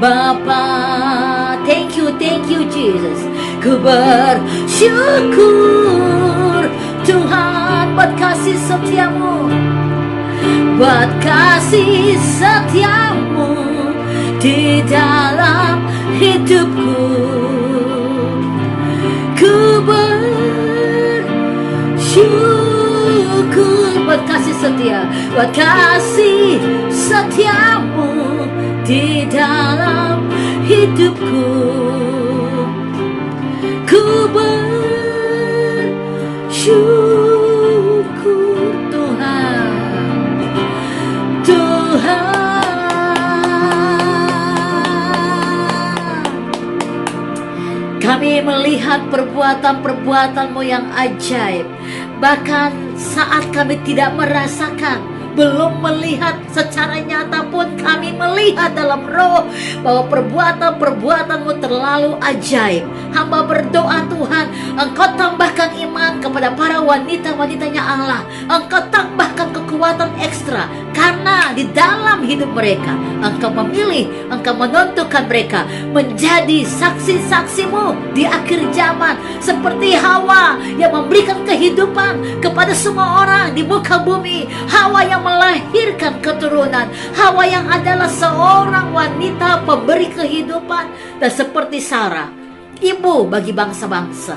Bapa. Thank you Jesus. Ku bersyukur Tuhan buat kasih setiamu, buat kasih setiamu di dalam hidupku. Ku bersyukur buat kasih setia, buat kasih setiamu di dalam hidupku. Ku bersyukur Tuhan, kami melihat perbuatan-perbuatan-Mu yang ajaib. Bahkan saat kami tidak merasakan, belum melihat secara nyata pun, kami melihat dalam roh bahwa perbuatan-perbuatan-Mu terlalu ajaib. Hamba berdoa Tuhan, Engkau tambahkan iman kepada para wanita-wanitanya Allah. Engkau tambahkan kekuatan ekstra, karena di dalam hidup mereka Engkau memilih, Engkau menentukan mereka menjadi saksi-saksi-Mu di akhir zaman. Seperti Hawa yang memberikan kehidupan kepada semua orang di muka bumi. Hawa yang melahirkan keturunan, Hawa yang adalah seorang wanita pemberi kehidupan. Dan seperti Sarah, ibu bagi bangsa-bangsa,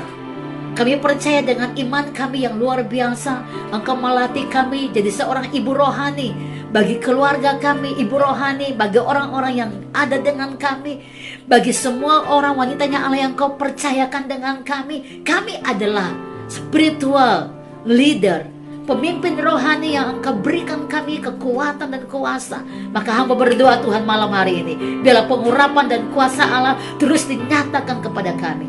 kami percaya dengan iman kami yang luar biasa, Engkau melatih kami jadi seorang ibu rohani bagi keluarga kami, ibu rohani bagi orang-orang yang ada dengan kami, bagi semua orang wanitanya Allah yang Kau percayakan dengan kami. Kami adalah spiritual leader, pemimpin rohani yang Engkau berikan kami kekuatan dan kuasa. Maka hamba berdoa Tuhan malam hari ini, biarlah pengurapan dan kuasa Allah terus dinyatakan kepada kami.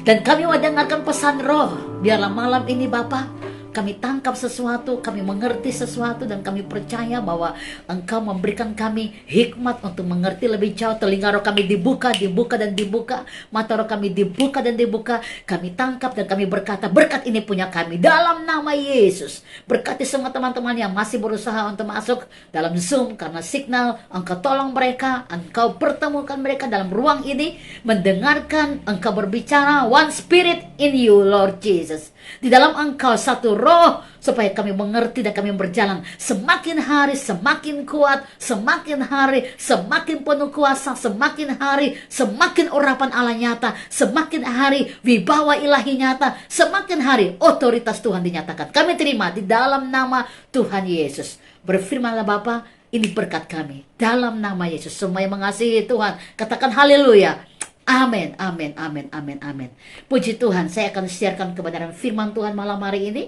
Dan kami mendengarkan pesan roh, biarlah malam ini Bapa, kami tangkap sesuatu, kami mengerti sesuatu, dan kami percaya bahwa Engkau memberikan kami hikmat untuk mengerti lebih jauh. Telinga roh kami dibuka dan dibuka, mata roh kami dibuka dan dibuka. Kami tangkap dan kami berkata, berkat ini punya kami dalam nama Yesus. Berkati semua teman-teman yang masih berusaha untuk masuk dalam Zoom karena signal. Engkau tolong mereka, Engkau pertemukan mereka dalam ruang ini, mendengarkan Engkau berbicara. One spirit in you Lord Jesus. Di dalam Engkau satu roh, supaya kami mengerti dan kami berjalan semakin hari semakin kuat, semakin hari semakin penuh kuasa, semakin hari semakin urapan Allah nyata, semakin hari wibawa ilahi nyata, semakin hari otoritas Tuhan dinyatakan. Kami terima di dalam nama Tuhan Yesus. Berfirmanlah Bapa, ini berkat kami dalam nama Yesus. Semua yang mengasihi Tuhan katakan haleluya. Amin, amin, amin, amin, amin. Puji Tuhan, saya akan siarkan kebenaran firman Tuhan malam hari ini.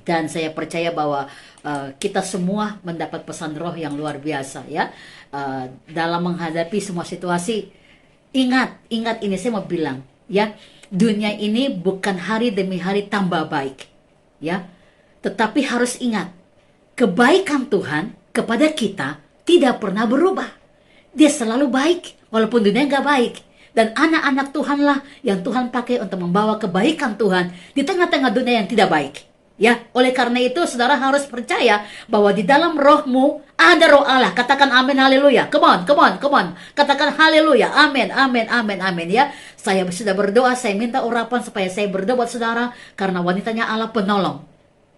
Dan saya percaya bahwa kita semua mendapat pesan roh yang luar biasa ya. Dalam menghadapi semua situasi, ingat ini saya mau bilang ya, dunia ini bukan hari demi hari tambah baik ya. Tetapi harus ingat, kebaikan Tuhan kepada kita tidak pernah berubah. Dia selalu baik walaupun dunia gak baik. Dan anak-anak Tuhanlah yang Tuhan pakai untuk membawa kebaikan Tuhan di tengah-tengah dunia yang tidak baik. Ya, oleh karena itu saudara harus percaya bahwa di dalam rohmu ada roh Allah. Katakan amin, haleluya. Come on. Katakan haleluya. Amin, amin, amin, amin ya. Saya sudah berdoa, saya minta urapan supaya saya berdoa buat saudara, karena wanitanya Allah penolong.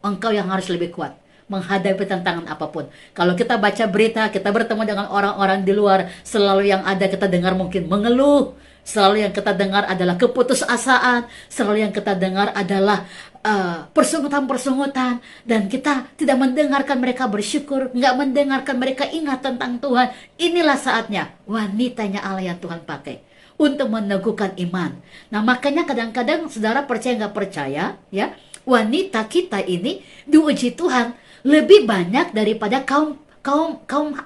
Engkau yang harus lebih kuat menghadapi tantangan apapun. Kalau kita baca berita, kita bertemu dengan orang-orang di luar, selalu yang ada kita dengar mungkin mengeluh, selalu yang kita dengar adalah keputusasaan, selalu yang kita dengar adalah persungutan-persungutan, dan kita tidak mendengarkan mereka bersyukur, nggak mendengarkan mereka ingat tentang Tuhan. Inilah saatnya wanitanya Allah yang Tuhan pakai untuk meneguhkan iman. Nah, makanya kadang-kadang saudara percaya nggak percaya ya, wanita kita ini diuji Tuhan lebih banyak daripada kaum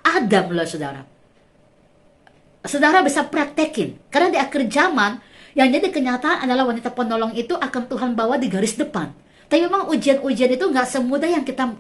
Adam loh saudara. Saudara bisa praktekin, karena di akhir zaman yang jadi kenyataan adalah wanita penolong itu akan Tuhan bawa di garis depan. Tapi memang ujian-ujian itu nggak semudah yang kita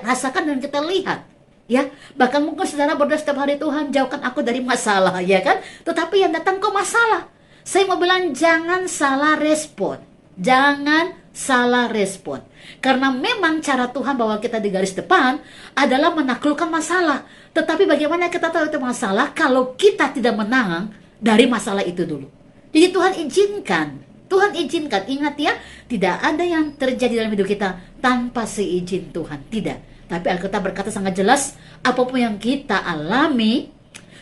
rasakan dan kita lihat. Ya, bahkan mungkin saudara berdoa setiap hari, Tuhan jauhkan aku dari masalah, ya kan? Tetapi yang datang kok masalah. Saya mau bilang jangan salah respon. Jangan salah respon. Karena memang cara Tuhan bawa kita di garis depan adalah menaklukkan masalah. Tetapi bagaimana kita tahu itu masalah kalau kita tidak menang dari masalah itu dulu. Jadi Tuhan izinkan, ingat ya, tidak ada yang terjadi dalam hidup kita tanpa seizin Tuhan, tidak. Tapi Alkitab berkata sangat jelas, apapun yang kita alami,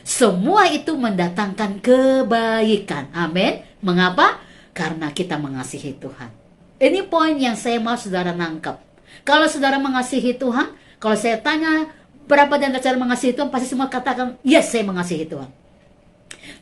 semua itu mendatangkan kebaikan. Amin. Mengapa? Karena kita mengasihi Tuhan. Ini poin yang saya mau saudara nangkap. Kalau saudara mengasihi Tuhan, kalau saya tanya berapa di antara saudara mengasihi Tuhan, pasti semua katakan, yes, saya mengasihi Tuhan.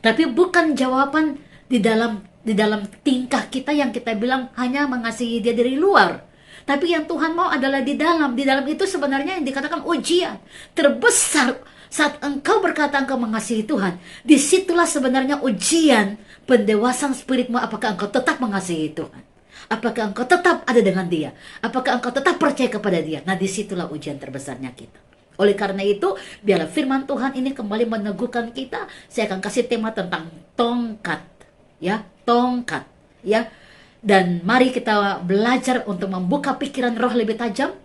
Tapi bukan jawaban di dalam tingkah kita yang kita bilang hanya mengasihi dia dari luar. Tapi yang Tuhan mau adalah di dalam. Di dalam itu sebenarnya yang dikatakan ujian terbesar. Saat engkau berkata engkau mengasihi Tuhan, disitulah sebenarnya ujian pendewasaan spiritmu. Apakah engkau tetap mengasihi Tuhan? Apakah engkau tetap ada dengan dia? Apakah engkau tetap percaya kepada dia? Nah, disitulah ujian terbesarnya kita. Oleh karena itu, biarlah firman Tuhan ini kembali meneguhkan kita. Saya akan kasih tema tentang tongkat. Ya, tongkat. Ya, dan mari kita belajar untuk membuka pikiran roh lebih tajam.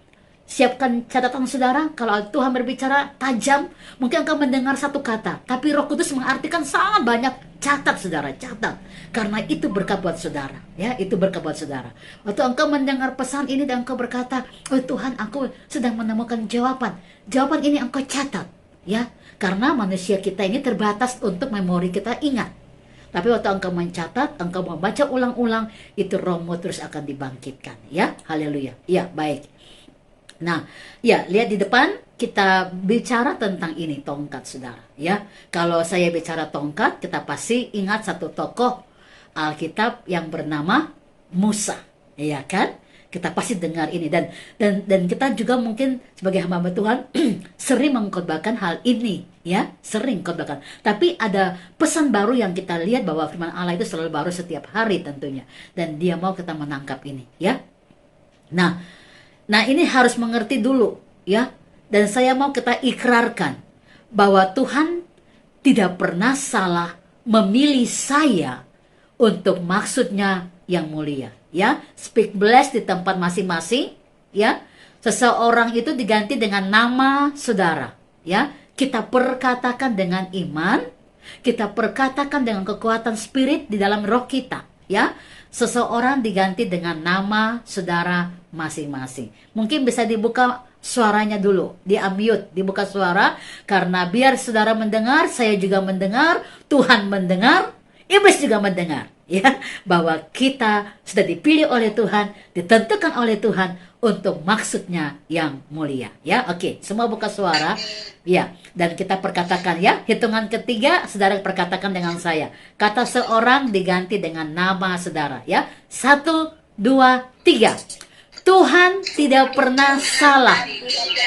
Siapkan catatan saudara, kalau Tuhan berbicara tajam, mungkin engkau mendengar satu kata, tapi Roh Kudus mengartikan sangat banyak. Catat saudara, catat. Karena itu berkat buat saudara, ya, itu berkat buat saudara. Waktu engkau mendengar pesan ini dan engkau berkata, oh Tuhan, aku sedang menemukan jawaban. Jawaban ini engkau catat, ya. Karena manusia kita ini terbatas untuk memori kita ingat. Tapi waktu engkau mencatat, engkau membaca ulang-ulang, itu rohmu terus akan dibangkitkan, ya. Haleluya. Ya, baik. Nah, ya, lihat di depan kita bicara tentang ini, tongkat saudara, ya. Kalau saya bicara tongkat, kita pasti ingat satu tokoh Alkitab yang bernama Musa, ya kan? Kita pasti dengar ini dan kita juga mungkin sebagai hamba Tuhan sering mengkhotbahkan hal ini, ya, sering khotbahkan. Tapi ada pesan baru yang kita lihat bahwa firman Allah itu selalu baru setiap hari tentunya, dan Dia mau kita menangkap ini, ya. Nah, ini harus mengerti dulu, ya. Dan saya mau kita ikrarkan bahwa Tuhan tidak pernah salah memilih saya untuk maksudnya yang mulia, ya. Speak bless di tempat masing-masing, ya. Seseorang itu diganti dengan nama saudara, ya. Kita perkatakan dengan iman, kita perkatakan dengan kekuatan spirit di dalam roh kita, ya. Seseorang diganti dengan nama saudara masing-masing. Mungkin bisa dibuka suaranya dulu, di-unmute, dibuka suara, karena biar saudara mendengar, saya juga mendengar, Tuhan mendengar, iblis juga mendengar, ya, bahwa kita sudah dipilih oleh Tuhan, ditentukan oleh Tuhan untuk maksudnya yang mulia, ya. Oke, semua buka suara, ya, dan kita perkatakan, ya, hitungan ketiga saudara perkatakan dengan saya, kata seorang diganti dengan nama saudara, ya. 1, 2, 3. Tuhan tidak pernah salah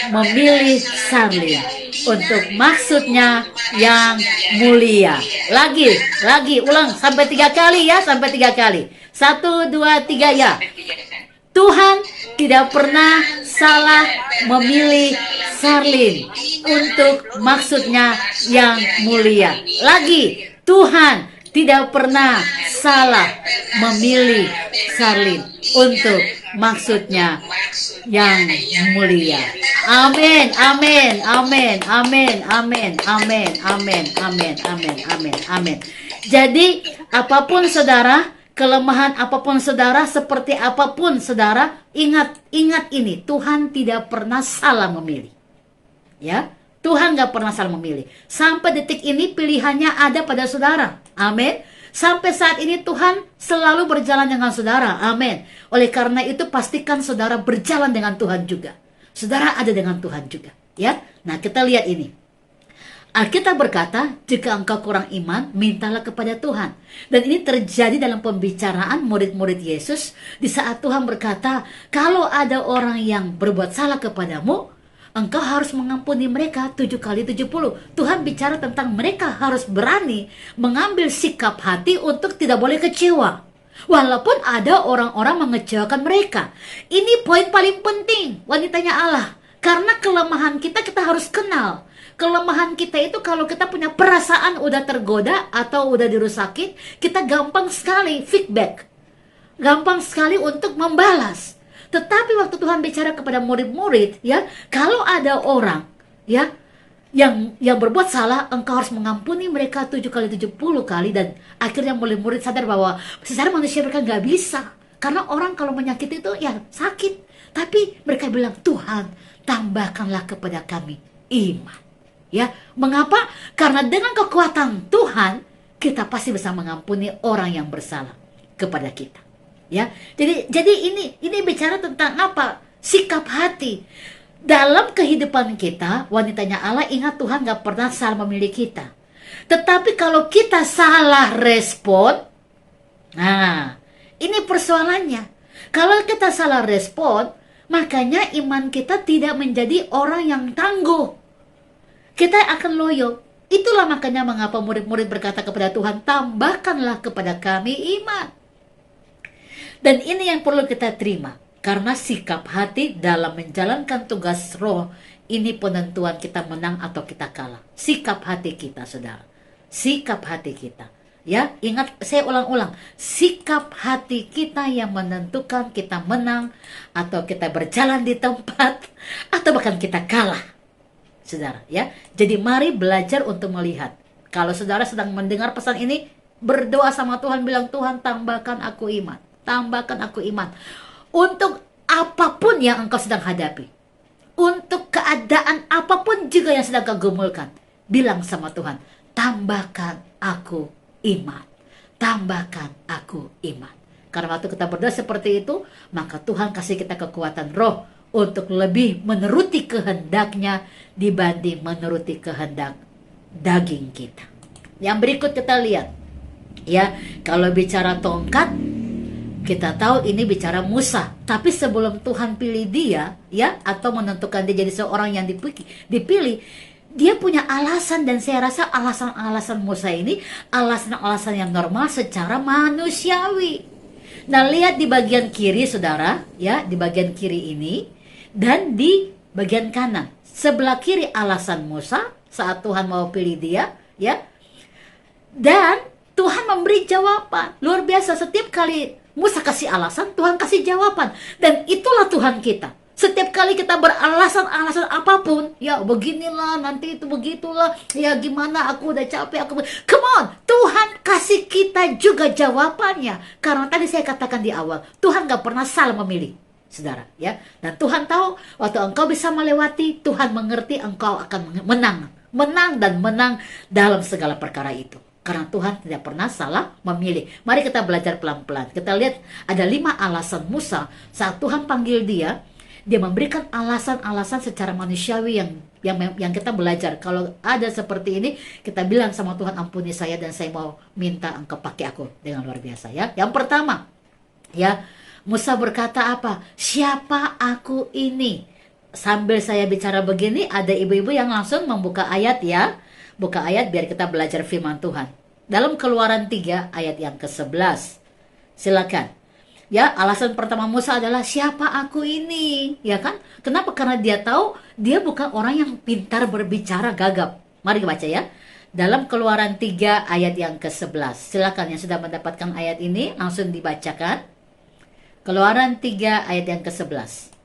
memilih Sarlin untuk maksudnya yang mulia. Lagi, ulang sampai 3 kali, ya, sampai 3 kali. 1, 2, 3, ya. Tuhan tidak pernah salah memilih Sarlin untuk maksudnya yang mulia. Lagi, Tuhan tidak pernah salah memilih Sarlin untuk maksudnya yang mulia. Amin, amin, amin, amin, amin, amin, amin, amin, amin, amin, amin. Jadi apapun saudara, kelemahan apapun saudara, seperti apapun saudara, ingat ini, Tuhan tidak pernah salah memilih, ya. Tuhan gak pernah salah memilih. Sampai detik ini pilihannya ada pada saudara. Amin. Sampai saat ini Tuhan selalu berjalan dengan saudara. Amin. Oleh karena itu pastikan saudara berjalan dengan Tuhan juga. Saudara ada dengan Tuhan juga, ya. Nah, kita lihat ini. Alkitab berkata, jika engkau kurang iman, mintalah kepada Tuhan. Dan ini terjadi dalam pembicaraan murid-murid Yesus di saat Tuhan berkata, kalau ada orang yang berbuat salah kepadamu, engkau harus mengampuni mereka 7 kali 70. Tuhan bicara tentang mereka harus berani mengambil sikap hati untuk tidak boleh kecewa. Walaupun ada orang-orang mengecewakan mereka. Ini poin paling penting, wanitanya Allah. Karena kelemahan kita harus kenal. Kelemahan kita itu kalau kita punya perasaan udah tergoda atau udah dirusakin, kita gampang sekali feedback. gampang sekali untuk membalas. Tetapi waktu Tuhan bicara kepada murid-murid, ya, kalau ada orang, ya, yang berbuat salah, engkau harus mengampuni mereka 7 kali 70 kali. Dan akhirnya murid-murid sadar bahwa secara manusia mereka nggak bisa, karena orang kalau menyakiti itu ya sakit. Tapi mereka bilang, Tuhan, tambahkanlah kepada kami iman. Ya, mengapa? Karena dengan kekuatan Tuhan, kita pasti bisa mengampuni orang yang bersalah kepada kita. Ya, jadi ini bicara tentang apa? Sikap hati. Dalam kehidupan kita, wanitanya Allah, ingat Tuhan gak pernah salah memilih kita. Tetapi kalau kita salah respon, nah, ini persoalannya. Kalau kita salah respon, makanya iman kita tidak menjadi orang yang tangguh. Kita akan loyo. Itulah makanya mengapa murid-murid berkata kepada Tuhan, tambahkanlah kepada kami iman. Dan ini yang perlu kita terima. Karena sikap hati dalam menjalankan tugas roh, ini penentuan kita menang atau kita kalah. Sikap hati kita, saudara. Sikap hati kita. Ya, ingat, saya ulang-ulang. Sikap hati kita yang menentukan kita menang, atau kita berjalan di tempat, atau bahkan kita kalah. Saudara, ya. Jadi mari belajar untuk melihat. Kalau saudara sedang mendengar pesan ini, berdoa sama Tuhan, bilang, Tuhan, tambahkan aku iman. Tambahkan aku iman. Untuk apapun yang engkau sedang hadapi, untuk keadaan apapun juga yang sedang kau gumulkan, bilang sama Tuhan, tambahkan aku iman. Tambahkan aku iman. Karena waktu kita berdoa seperti itu, maka Tuhan kasih kita kekuatan roh untuk lebih menuruti kehendaknya dibanding menuruti kehendak daging kita. Yang berikut kita lihat, ya, kalau bicara tongkat, kita tahu ini bicara Musa. Tapi sebelum Tuhan pilih dia, ya, atau menentukan dia jadi seorang yang dipilih, dia punya alasan. Dan saya rasa alasan-alasan Musa ini alasan-alasan yang normal secara manusiawi. Nah, lihat di bagian kiri, saudara, ya, di bagian kiri ini dan di bagian kanan. Sebelah kiri alasan Musa saat Tuhan mau pilih dia, ya. Dan Tuhan memberi jawaban. Luar biasa, setiap kali Musa kasih alasan, Tuhan kasih jawaban. Dan itulah Tuhan kita. Setiap kali kita beralasan-alasan apapun, ya beginilah, nanti itu begitulah, ya gimana, aku udah capek, come on, Tuhan kasih kita juga jawabannya. Karena tadi saya katakan di awal, Tuhan gak pernah salah memilih, saudara, ya. Dan Tuhan tahu, waktu engkau bisa melewati, Tuhan mengerti engkau akan menang dan menang dalam segala perkara itu. Karena Tuhan tidak pernah salah memilih. Mari kita belajar pelan-pelan. Kita lihat ada 5 alasan Musa saat Tuhan panggil dia. Dia memberikan alasan-alasan secara manusiawi yang kita belajar. Kalau ada seperti ini, kita bilang sama Tuhan, ampuni saya dan saya mau minta engkau pakai aku dengan luar biasa, ya. Yang pertama, ya, Musa berkata apa? Siapa aku ini? Sambil saya bicara begini, ada ibu-ibu yang langsung membuka ayat, ya. Buka ayat biar kita belajar firman Tuhan. Dalam Keluaran 3 ayat yang ke-11. Silakan. Ya, alasan pertama Musa adalah siapa aku ini? Ya kan? Kenapa? Karena dia tahu dia bukan orang yang pintar berbicara gagap. Mari baca, ya. Dalam Keluaran 3 ayat yang ke-11. Silakan yang sudah mendapatkan ayat ini langsung dibacakan. Keluaran 3 ayat yang ke-11.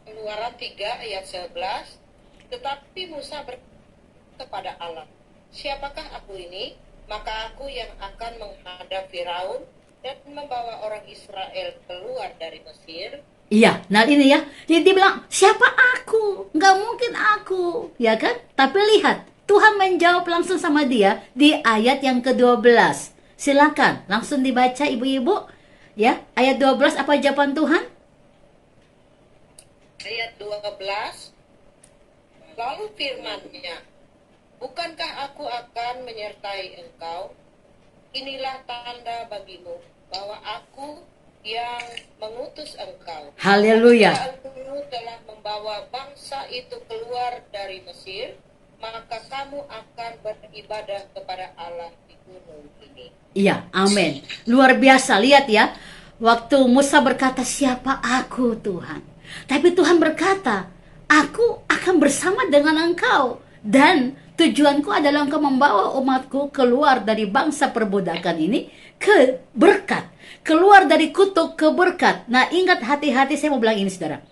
Keluaran 3 ayat 11. Tetapi Musa kepada Allah, siapakah aku ini? Maka aku yang akan menghadap Firaun dan membawa orang Israel keluar dari Mesir. Iya, nah ini ya. Jadi dia bilang, siapa aku? Nggak mungkin aku, ya kan? Tapi lihat, Tuhan menjawab langsung sama dia di ayat yang ke-12. Silakan, langsung dibaca ibu-ibu. Ya, ayat 12 apa jawaban Tuhan? Ayat 12. Lalu firman-Nya, bukankah aku akan menyertai engkau? Inilah tanda bagimu bahwa aku yang mengutus engkau. Haleluya. Engkau telah membawa bangsa itu keluar dari Mesir, maka kamu akan beribadah kepada Allah di gunung ini. Iya, amin. Luar biasa, lihat ya. Waktu Musa berkata, siapa aku Tuhan? Tapi Tuhan berkata, aku akan bersama dengan engkau. Dan tujuanku adalah engkau membawa umatku keluar dari bangsa perbudakan ini ke berkat. Keluar dari kutuk ke berkat. Nah, ingat, hati-hati, saya mau bilang ini, saudara.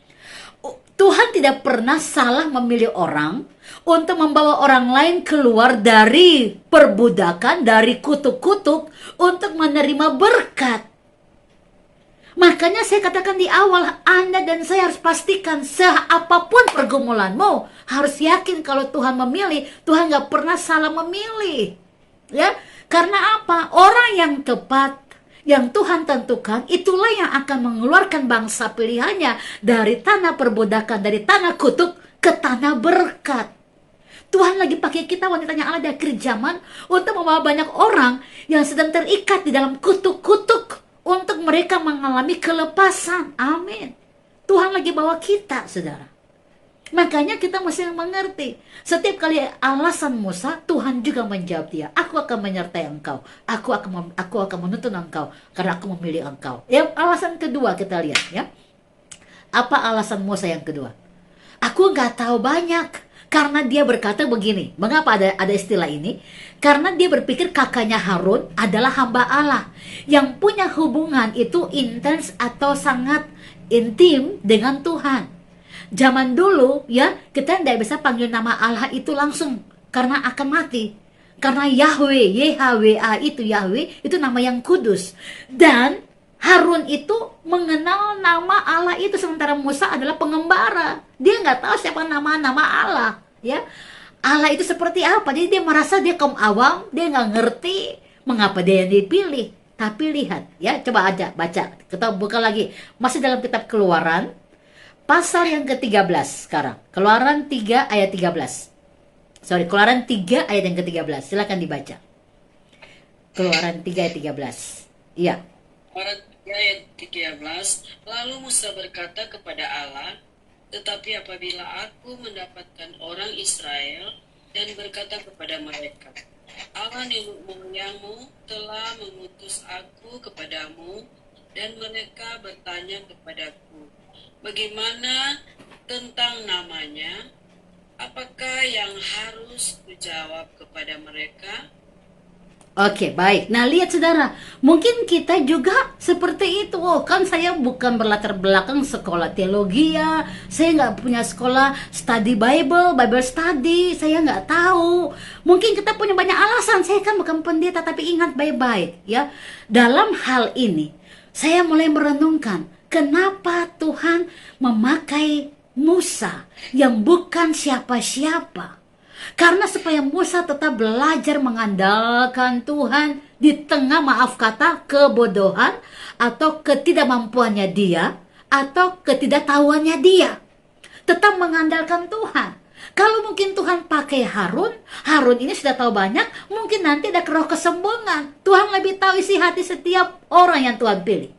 Tuhan tidak pernah salah memilih orang untuk membawa orang lain keluar dari perbudakan, dari kutuk-kutuk, untuk menerima berkat. Makanya saya katakan di awal, Anda dan saya harus pastikan seapapun pergumulanmu, harus yakin kalau Tuhan memilih, Tuhan gak pernah salah memilih. Ya, karena apa? Orang yang tepat, yang Tuhan tentukan, itulah yang akan mengeluarkan bangsa pilihannya dari tanah perbudakan, dari tanah kutuk ke tanah berkat. Tuhan lagi pakai kita, wanitanya Allah, di akhir zaman untuk membawa banyak orang yang sedang terikat di dalam kutuk-kutuk, untuk mereka mengalami kelepasan. Amin. Tuhan lagi bawa kita, saudara. Makanya kita mesti mengerti, setiap kali alasan Musa, Tuhan juga menjawab dia, aku akan menyertai engkau, aku akan menuntun engkau, karena aku memilih engkau. Ya, alasan kedua kita lihat ya. Apa alasan Musa yang kedua? Aku nggak tahu banyak. Karena dia berkata begini, mengapa ada istilah ini? Karena dia berpikir kakaknya Harun adalah hamba Allah yang punya hubungan itu intens atau sangat intim dengan Tuhan. Zaman dulu ya, kita tidak bisa panggil nama Allah itu langsung karena akan mati. Karena Yahweh, YHWH itu nama yang kudus. Dan Harun itu mengenal nama Allah itu, sementara Musa adalah pengembara. Dia nggak tahu siapa nama-nama Allah. Ya, Allah itu seperti apa? Jadi dia merasa dia kaum awam, dia nggak ngerti mengapa dia yang dipilih. Tapi lihat, ya, coba aja baca. Kita buka lagi, masih dalam kitab Keluaran, pasal yang ke-13 sekarang. Keluaran 3 ayat 13. Keluaran 3 ayat yang ke-13. Silakan dibaca. Keluaran 3 ayat 13. Iya. Keluaran 3 ayat 13. Lalu Musa berkata kepada Allah, tetapi apabila aku mendapatkan orang Israel dan berkata kepada mereka, Allah nenek moyangmu telah mengutus aku kepadamu, dan mereka bertanya kepadaku, bagaimana tentang namanya? Apakah yang harus kujawab kepada mereka? Oke, baik. Nah, lihat saudara, mungkin kita juga seperti itu. Oh, kan saya bukan berlatar belakang sekolah teologi ya. Saya nggak punya sekolah study Bible study. Saya nggak tahu. Mungkin kita punya banyak alasan. Saya kan bukan pendeta, tapi ingat baik-baik ya. Dalam hal ini, saya mulai merenungkan, kenapa Tuhan memakai Musa yang bukan siapa-siapa. Karena supaya Musa tetap belajar mengandalkan Tuhan di tengah, maaf kata, kebodohan atau ketidakmampuannya dia atau ketidaktahuannya dia. Tetap mengandalkan Tuhan. Kalau mungkin Tuhan pakai Harun ini sudah tahu banyak, mungkin nanti ada roh kesombongan. Tuhan lebih tahu isi hati setiap orang yang Tuhan pilih.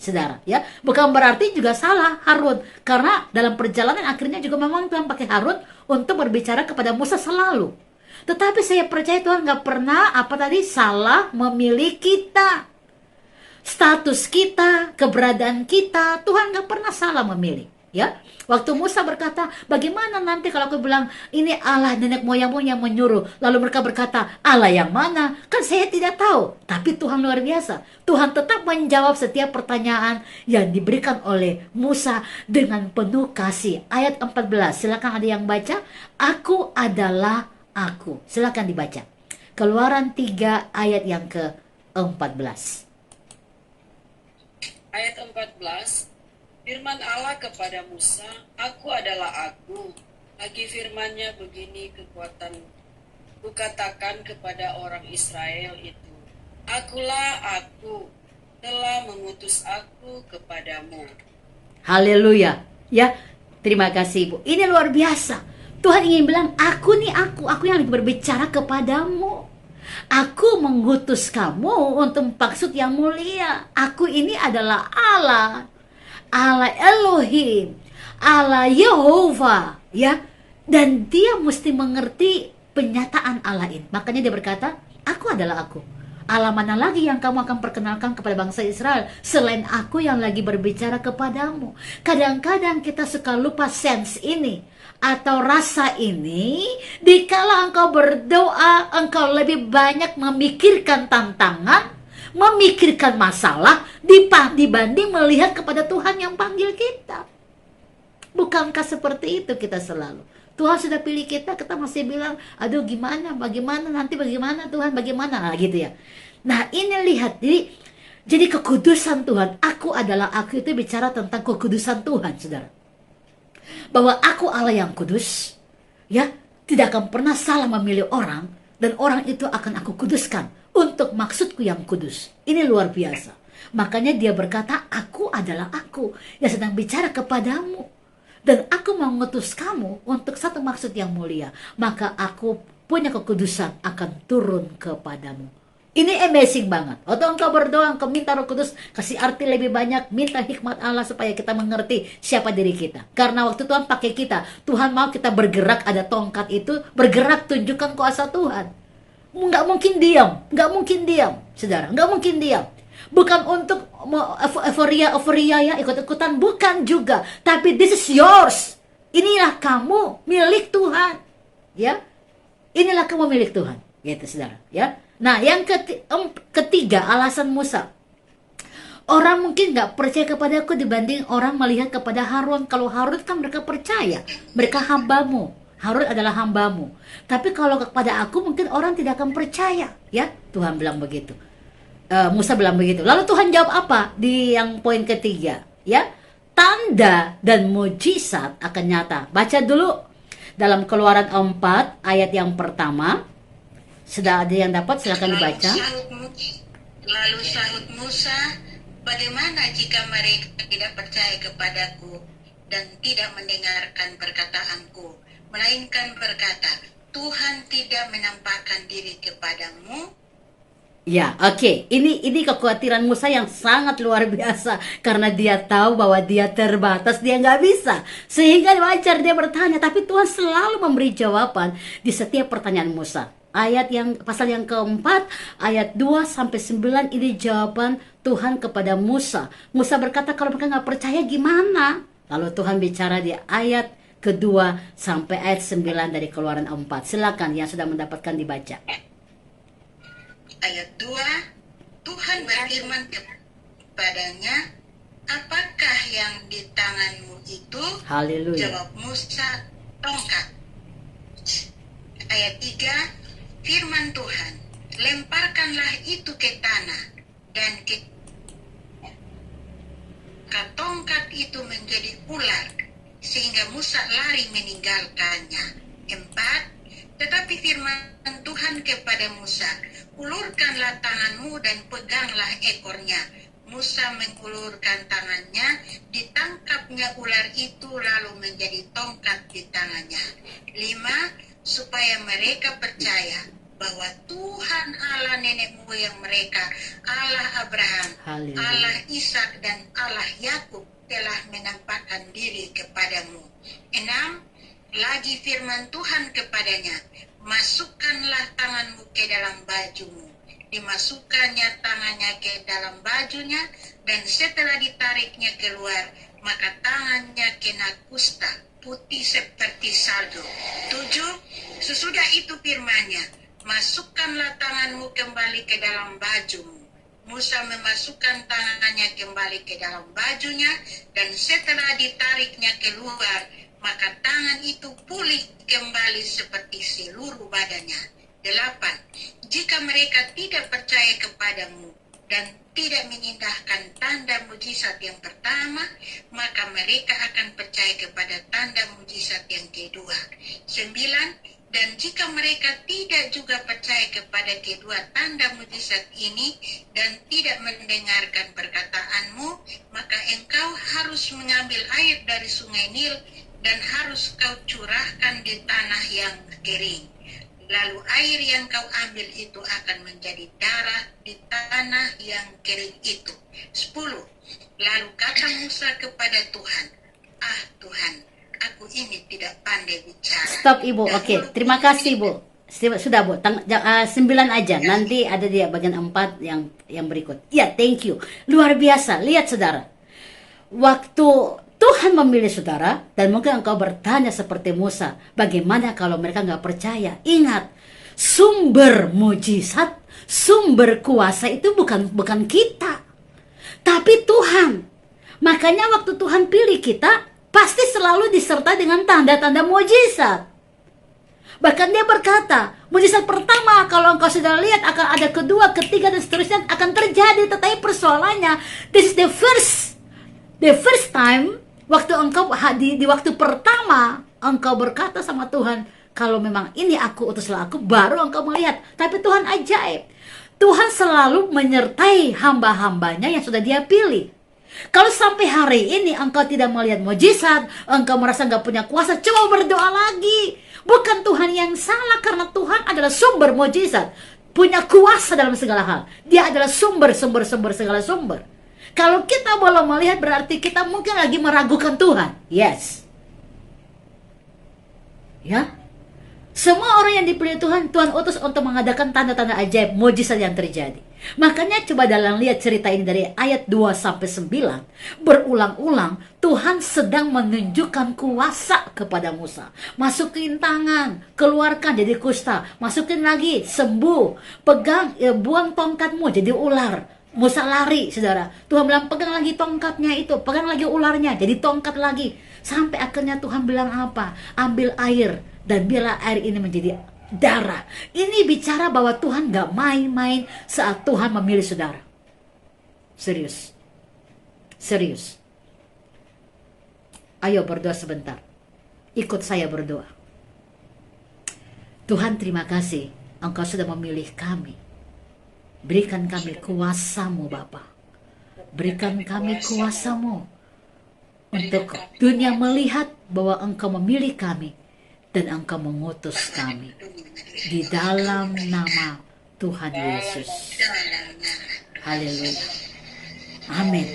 Saudara, ya, bukan berarti juga salah Harun, karena dalam perjalanan akhirnya juga memang Tuhan pakai Harun untuk berbicara kepada Musa selalu. Tetapi saya percaya Tuhan nggak pernah salah memilih kita, status kita, keberadaan kita. Tuhan nggak pernah salah memilih. Ya, waktu Musa berkata, bagaimana nanti kalau aku bilang ini Allah nenek moyangmu yang menyuruh, lalu mereka berkata, Allah yang mana? Kan saya tidak tahu. Tapi Tuhan luar biasa. Tuhan tetap menjawab setiap pertanyaan yang diberikan oleh Musa dengan penuh kasih. Ayat 14, silakan ada yang baca. Aku adalah aku. Silakan dibaca. Keluaran 3 ayat yang ke-14. Ayat 14. Firman Allah kepada Musa, aku adalah aku. Lagi firmannya begini, kekuatan kukatakan kepada orang Israel itu, akulah aku, telah mengutus aku kepadamu. Haleluya. Ya, terima kasih Ibu. Ini luar biasa. Tuhan ingin bilang, aku nih aku yang lagi berbicara kepadamu. Aku mengutus kamu untuk maksud yang mulia. Aku ini adalah Allah. Allah Elohim, Allah Yehova, ya. Dan dia mesti mengerti penyataan Allah ini. Makanya dia berkata, aku adalah aku. Allah mana lagi yang kamu akan perkenalkan kepada bangsa Israel selain aku yang lagi berbicara kepadamu? Kadang-kadang kita suka lupa sense ini atau rasa ini. Dikala engkau berdoa, engkau lebih banyak memikirkan tantangan, memikirkan masalah dibanding melihat kepada Tuhan yang panggil kita. Bukankah seperti itu kita selalu? Tuhan sudah pilih kita, kita masih bilang, aduh gimana, bagaimana, nanti bagaimana Tuhan, bagaimana, nah gitu ya. Nah ini lihat, jadi kekudusan Tuhan, aku adalah aku itu bicara tentang kekudusan Tuhan, saudara. Bahwa aku Allah yang kudus, ya, tidak akan pernah salah memilih orang, dan orang itu akan aku kuduskan untuk maksudku yang kudus. Ini luar biasa. Makanya dia berkata, aku adalah aku yang sedang bicara kepadamu. Dan aku mau mengutus kamu untuk satu maksud yang mulia. Maka aku punya kekudusan akan turun kepadamu. Ini amazing banget. Waktu engkau berdoa, engkau minta Roh Kudus, kasih arti lebih banyak, minta hikmat Allah supaya kita mengerti siapa diri kita. Karena waktu Tuhan pakai kita, Tuhan mau kita bergerak, ada tongkat itu, bergerak tunjukkan kuasa Tuhan. Nggak mungkin diam, saudara, nggak mungkin diam. Bukan untuk euforia ya, ikut-ikutan, bukan juga. Tapi this is yours. Inilah kamu milik Tuhan. Ya. Inilah kamu milik Tuhan. Gitu, saudara, ya. Nah, yang ketiga, alasan Musa. Orang mungkin nggak percaya kepada aku dibanding orang melihat kepada Harun. Kalau Harun kan mereka percaya. Mereka hambamu. Harun adalah hambamu. Tapi kalau kepada aku mungkin orang tidak akan percaya. Ya, Tuhan bilang begitu. Musa bilang begitu. Lalu Tuhan jawab apa di yang poin ketiga? Ya, tanda dan mujizat akan nyata. Baca dulu dalam Keluaran 4 ayat yang pertama. Sudah ada yang dapat? Silakan dibaca. Lalu sahut Musa, bagaimana jika mereka tidak percaya kepadaku dan tidak mendengarkan perkataanku, melainkan berkata, Tuhan tidak menampakkan diri kepadamu. Ya, oke. Ini kekhawatiran Musa yang sangat luar biasa. Karena dia tahu bahwa dia terbatas, dia nggak bisa. Sehingga wajar dia bertanya. Tapi Tuhan selalu memberi jawaban di setiap pertanyaan Musa. Pasal yang keempat, ayat 2-9, ini jawaban Tuhan kepada Musa. Musa berkata, kalau mereka nggak percaya gimana? Lalu Tuhan bicara di ayat kedua sampai ayat 9 dari Keluaran 4. Silakan yang sudah mendapatkan dibaca. Ayat 2, Tuhan berfirman kepadanya, apakah yang di tanganmu itu? Haleluya. Jawab Musa, tongkat. Ayat 3, firman Tuhan, lemparkanlah itu ke tanah, dan tongkat itu menjadi ular, sehingga Musa lari meninggalkannya. 4, tetapi firman Tuhan kepada Musa, ulurkanlah tanganmu dan peganglah ekornya. Musa mengulurkan tangannya, ditangkapnya ular itu lalu menjadi tongkat di tangannya. 5, supaya mereka percaya bahwa Tuhan Allah nenek moyang mereka, Allah Abraham, Haleluya. Allah Ishak dan Allah Yakub telah menampakkan diri kepadamu. 6, lagi firman Tuhan kepadanya, masukkanlah tanganmu ke dalam bajumu. Dimasukkannya tangannya ke dalam bajunya, dan setelah ditariknya keluar, maka tangannya kena kusta, putih seperti salju. 7, sesudah itu firman-Nya, masukkanlah tanganmu kembali ke dalam bajumu. Musa memasukkan tangannya kembali ke dalam bajunya, dan setelah ditariknya keluar, maka tangan itu pulih kembali seperti seluruh badannya. 8, jika mereka tidak percaya kepadamu dan tidak mengindahkan tanda mujizat yang pertama, maka mereka akan percaya kepada tanda mujizat yang kedua. 9, dan jika mereka tidak juga percaya kepada kedua tanda mujizat ini dan tidak mendengarkan perkataanmu, maka engkau harus mengambil air dari sungai Nil dan harus kau curahkan di tanah yang kering. Lalu air yang kau ambil itu akan menjadi darah di tanah yang kering itu. 10, lalu kata Musa kepada Tuhan, Tuhan, aku ini tidak pandai bicara. Stop Ibu, oke. Terima kasih Ibu. Sudah Bu, 9 aja. Nanti ada di bagian 4 yang berikut. Ya, thank you. Luar biasa. Lihat saudara. Waktu Tuhan memilih saudara, dan mungkin engkau bertanya seperti Musa, bagaimana kalau mereka nggak percaya? Ingat, sumber mujizat, sumber kuasa itu bukan kita, tapi Tuhan. Makanya waktu Tuhan pilih kita, pasti selalu disertai dengan tanda-tanda mujizat. Bahkan dia berkata, mujizat pertama kalau engkau sudah lihat akan ada kedua, ketiga, dan seterusnya akan terjadi. Tetapi persoalannya, this is the first time, waktu engkau di waktu pertama engkau berkata sama Tuhan, kalau memang ini aku, utuslah aku, baru engkau melihat. Tapi Tuhan ajaib. Tuhan selalu menyertai hamba-hambanya yang sudah dia pilih. Kalau sampai hari ini engkau tidak melihat mujizat, engkau merasa nggak punya kuasa, coba berdoa lagi. Bukan Tuhan yang salah, karena Tuhan adalah sumber mujizat, punya kuasa dalam segala hal. Dia adalah sumber segala sumber. Kalau kita belum melihat, berarti kita mungkin lagi meragukan Tuhan. Yes. Ya. Semua orang yang dipilih Tuhan utus untuk mengadakan tanda-tanda ajaib, mujizat yang terjadi. Makanya coba dalam lihat cerita ini dari ayat 2-9, berulang-ulang Tuhan sedang menunjukkan kuasa kepada Musa. Masukin tangan, keluarkan jadi kusta, masukin lagi, sembuh, pegang, buang tongkatmu jadi ular. Musa lari, saudara. Tuhan bilang pegang lagi tongkatnya itu, pegang lagi ularnya, jadi tongkat lagi. Sampai akhirnya Tuhan bilang apa? Ambil air, dan biarlah air ini menjadi darah. Ini bicara bahwa Tuhan gak main-main saat Tuhan memilih saudara. Serius. Serius. Ayo berdoa sebentar. Ikut saya berdoa. Tuhan, terima kasih Engkau sudah memilih kami. Berikan kami kuasa-Mu, Bapa. Berikan kami kuasa-Mu untuk dunia melihat bahwa Engkau memilih kami dan Engkau mengutus kami. Di dalam nama Tuhan Yesus. Haleluya. Amin.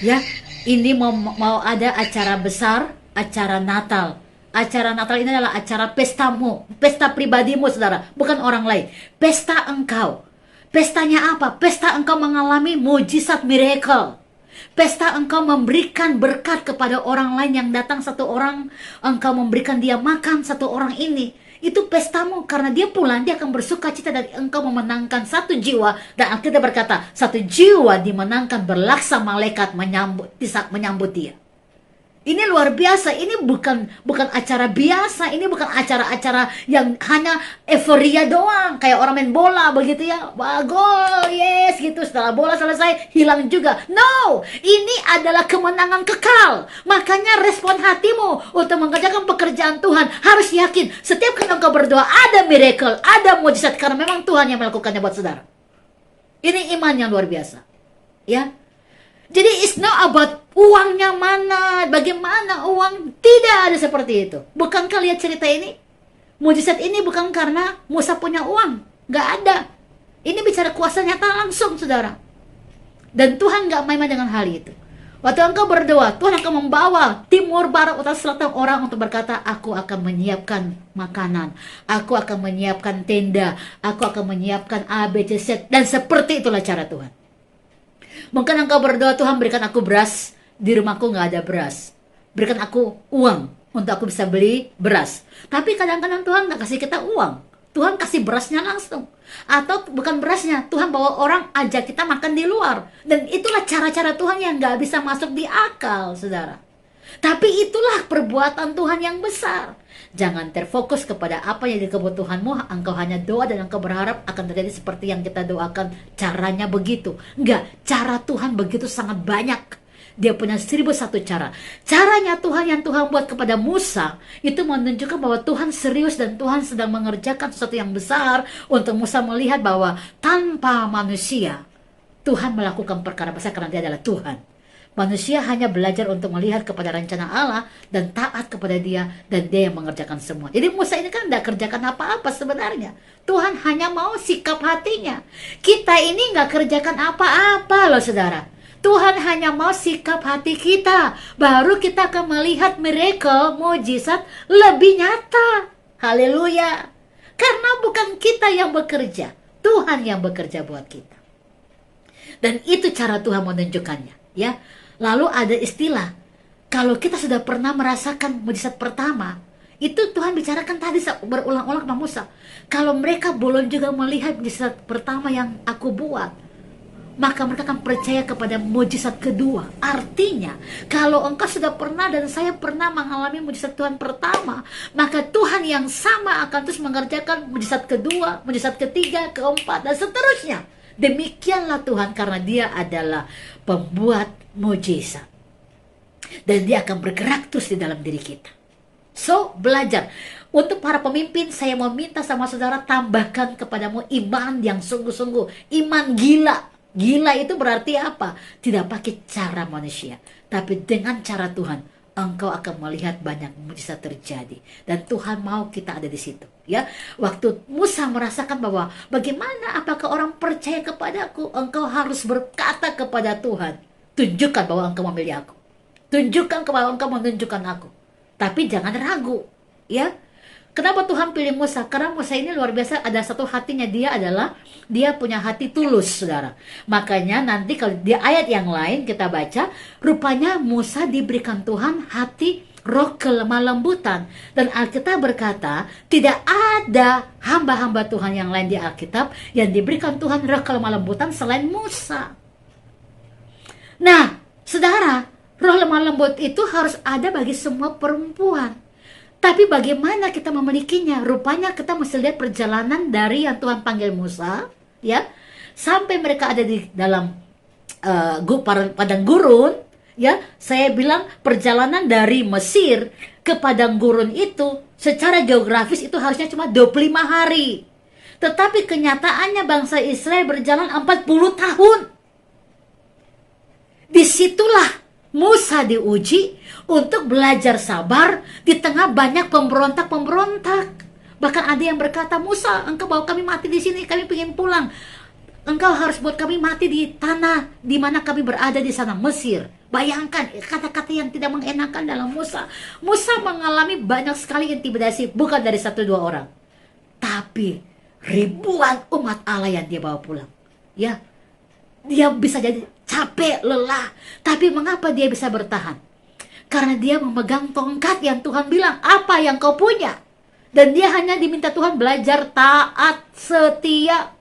Ya, ini mau ada acara besar, acara Natal. Acara Natal ini adalah acara pestamu, pesta pribadimu, saudara, bukan orang lain. Pesta engkau. Pestanya apa? Pesta engkau mengalami mujizat miracle. Pesta engkau memberikan berkat kepada orang lain yang datang, satu orang engkau memberikan dia makan, satu orang ini. Itu pestamu, karena dia pulang, dia akan bersuka cita dari engkau memenangkan satu jiwa. Dan Alkitab berkata, satu jiwa dimenangkan, berlaksa malaikat menyambut dia. Ini luar biasa, ini bukan acara biasa, ini bukan acara-acara yang hanya euforia doang, kayak orang main bola begitu ya, gol, yes gitu, setelah bola selesai hilang juga. No, ini adalah kemenangan kekal. Makanya respon hatimu untuk mengerjakan pekerjaan Tuhan harus yakin. Setiap kali engkau berdoa ada miracle, ada mujizat, karena memang Tuhan yang melakukannya buat saudara. Ini iman yang luar biasa, ya. Jadi it's not about uangnya mana, bagaimana uang, tidak ada seperti itu. Bukankah lihat cerita ini? Mujizat ini bukan karena Musa punya uang, nggak ada. Ini bicara kuasa nyata langsung, saudara. Dan Tuhan nggak main-main dengan hal itu. Waktu engkau berdoa, Tuhan akan membawa timur, barat, utara, selatan orang untuk berkata, aku akan menyiapkan makanan, aku akan menyiapkan tenda, aku akan menyiapkan A, B, C, Z, dan seperti itulah cara Tuhan. Mungkin engkau berdoa, Tuhan berikan aku beras, di rumahku nggak ada beras. Berikan aku uang untuk aku bisa beli beras. Tapi kadang-kadang Tuhan nggak kasih kita uang. Tuhan kasih berasnya langsung. Atau bukan berasnya, Tuhan bawa orang ajak kita makan di luar. Dan itulah cara-cara Tuhan yang nggak bisa masuk di akal, saudara. Tapi itulah perbuatan Tuhan yang besar. Jangan terfokus kepada apa yang jadi kebutuhanmu. Engkau hanya doa dan engkau berharap akan terjadi seperti yang kita doakan. Caranya begitu. Enggak, cara Tuhan begitu sangat banyak. Dia punya 1001 cara. Caranya Tuhan yang Tuhan buat kepada Musa itu menunjukkan bahwa Tuhan serius dan Tuhan sedang mengerjakan sesuatu yang besar untuk Musa melihat bahwa tanpa manusia Tuhan melakukan perkara besar karena dia adalah Tuhan. Manusia hanya belajar untuk melihat kepada rencana Allah dan taat kepada dia, dan dia yang mengerjakan semua. Jadi Musa ini kan tidak kerjakan apa-apa sebenarnya. Tuhan hanya mau sikap hatinya. Kita ini nggak kerjakan apa-apa loh, saudara. Tuhan hanya mau sikap hati kita. Baru kita akan melihat miracle, mujizat lebih nyata. Haleluya. Karena bukan kita yang bekerja, Tuhan yang bekerja buat kita. Dan itu cara Tuhan menunjukkannya, ya. Lalu ada istilah, kalau kita sudah pernah merasakan mujizat pertama, itu Tuhan bicarakan tadi berulang-ulang sama Musa. Kalau mereka belum juga melihat mujizat pertama yang aku buat, maka mereka akan percaya kepada mujizat kedua. Artinya, kalau engkau sudah pernah dan saya pernah mengalami mujizat Tuhan pertama, maka Tuhan yang sama akan terus mengerjakan mujizat kedua, mujizat ketiga, keempat, dan seterusnya. Demikianlah Tuhan, karena Dia adalah pembuat mujizat. Dan Dia akan bergerak terus di dalam diri kita. So, belajar. Untuk para pemimpin, saya mau minta sama saudara, tambahkan kepadamu iman yang sungguh-sungguh. Iman gila. Gila itu berarti apa? Tidak pakai cara manusia, tapi dengan cara Tuhan. Engkau akan melihat banyak mujizat terjadi. Dan Tuhan mau kita ada di situ. Ya, waktu Musa merasakan bahwa bagaimana apakah orang percaya kepadaku? Engkau harus berkata kepada Tuhan, tunjukkan bahwa engkau memilih aku. Tunjukkan bahwa engkau menunjukkan aku. Tapi jangan ragu. Ya, kenapa Tuhan pilih Musa? Karena Musa ini luar biasa, ada satu hatinya, dia punya hati tulus, saudara. Makanya nanti kalau di ayat yang lain kita baca, rupanya Musa diberikan Tuhan hati roh kelemah lembutan. Dan Alkitab berkata, tidak ada hamba-hamba Tuhan yang lain di Alkitab yang diberikan Tuhan roh kelemah lembutan selain Musa. Nah, saudara, roh lemah lembut itu harus ada bagi semua perempuan. Tapi bagaimana kita memilikinya? Rupanya kita mesti lihat perjalanan dari yang Tuhan panggil Musa, ya, sampai mereka ada di dalam padang gurun, ya. Saya bilang perjalanan dari Mesir ke padang gurun itu secara geografis itu harusnya cuma 25 hari. Tetapi kenyataannya bangsa Israel berjalan 40 tahun. Disitulah Musa diuji untuk belajar sabar di tengah banyak pemberontak-pemberontak. Bahkan ada yang berkata, Musa, engkau bawa kami mati di sini, kami ingin pulang. Engkau harus buat kami mati di tanah di mana kami berada di sana, Mesir. Bayangkan kata-kata yang tidak mengenakan dalam Musa. Musa mengalami banyak sekali intimidasi, bukan dari 1-2 orang, tapi ribuan umat Allah yang dia bawa pulang. Ya, dia bisa jadi capek, lelah, tapi mengapa dia bisa bertahan? Karena dia memegang tongkat yang Tuhan bilang, apa yang kau punya? Dan dia hanya diminta Tuhan belajar taat, setia,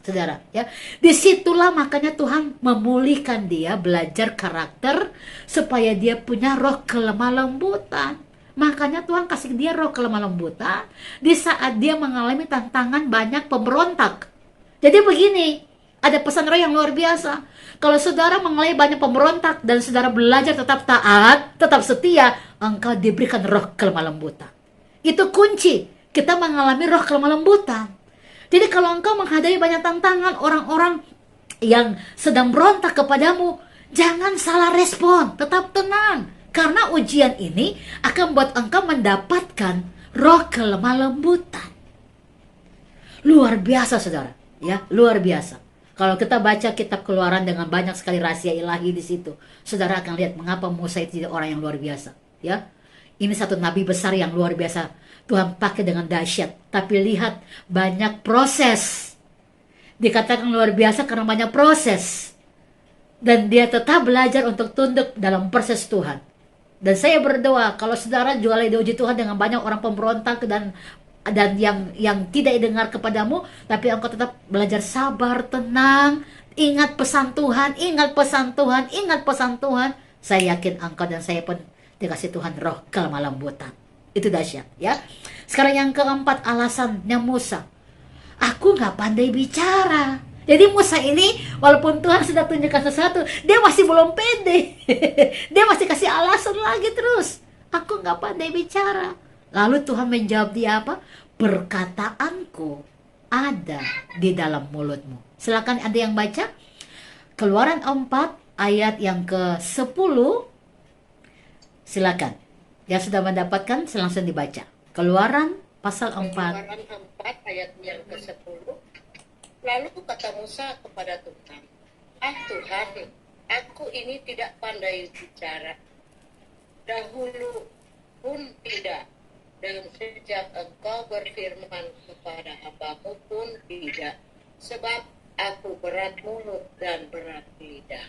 saudara. Ya, disitulah makanya Tuhan memulihkan dia, belajar karakter supaya dia punya roh kelemah lembutan. Makanya Tuhan kasih dia roh kelemah lembutan di saat dia mengalami tantangan banyak pemberontak. Jadi begini, ada pesan roh yang luar biasa. Kalau saudara mengalami banyak pemberontak dan saudara belajar tetap taat, tetap setia, engkau diberikan roh kelemah lembutan. Itu kunci kita mengalami roh kelemah lembutan. Jadi kalau engkau menghadapi banyak tantangan, orang-orang yang sedang berontak kepadamu, jangan salah respon, tetap tenang. Karena ujian ini akan membuat engkau mendapatkan roh kelemah lembutan. Luar biasa, saudara. Ya, luar biasa. Kalau kita baca kitab Keluaran dengan banyak sekali rahasia ilahi di situ, saudara akan lihat mengapa Musa itu jadi orang yang luar biasa. Ya, ini satu nabi besar yang luar biasa. Tuhan pakai dengan dahsyat. Tapi lihat banyak proses. Dikatakan luar biasa karena banyak proses. Dan dia tetap belajar untuk tunduk dalam proses Tuhan. Dan saya berdoa kalau saudara juga diuji Tuhan dengan banyak orang pemberontak dan yang tidak dengar kepadamu, tapi engkau tetap belajar sabar, tenang, ingat pesan Tuhan, ingat pesan Tuhan, ingat pesan Tuhan. Saya yakin engkau dan saya pun dikasih Tuhan roh kelemah lembutan. Itu dahsyat, ya. Sekarang yang keempat, alasannya Musa, aku nggak pandai bicara. Jadi Musa ini walaupun Tuhan sudah tunjukkan sesuatu, dia masih belum pede. Dia masih kasih alasan lagi terus, aku nggak pandai bicara. Lalu Tuhan menjawab dia apa? Perkataanku ada di dalam mulutmu. Silakan ada yang baca. Keluaran 4 ayat yang ke-10. Silakan. Yang sudah mendapatkan langsung dibaca. Keluaran pasal 4. Keluaran 4 ayat yang ke-10. Lalu kata Musa kepada Tuhan, Tuhan, aku ini tidak pandai bicara. Dahulu pun tidak. dan sejak engkau berfirman kepada hambamu pun tidak, sebab aku berat mulut dan berat lidah.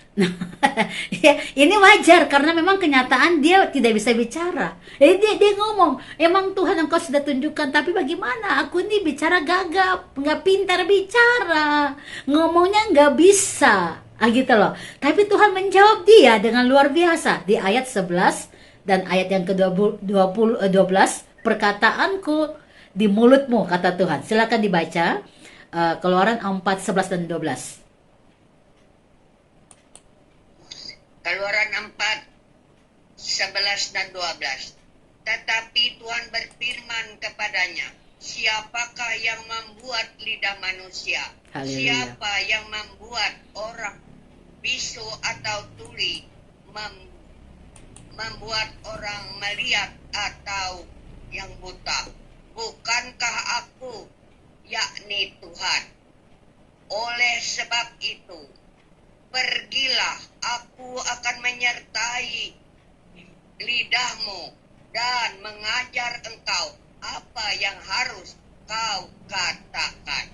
Ya, ini wajar karena memang kenyataan dia tidak bisa bicara. Dia ngomong, emang Tuhan engkau sudah tunjukkan, tapi bagaimana? Aku ini bicara gagap, nggak pintar bicara, ngomongnya nggak bisa. Gitu loh. Tapi Tuhan menjawab dia dengan luar biasa di ayat 11 dan ayat yang ke-12, perkataanku di mulutmu, kata Tuhan. Silakan dibaca. Keluaran 4, 11 dan 12. Keluaran 4, 11 dan 12. Tetapi Tuhan berfirman kepadanya, siapakah yang membuat lidah manusia? Haleluya. Siapa yang membuat orang bisu atau tuli, membuat orang melihat atau yang buta? Bukankah aku, yakni Tuhan? Oleh sebab itu, pergilah, aku akan menyertai lidahmu dan mengajar engkau apa yang harus kau katakan.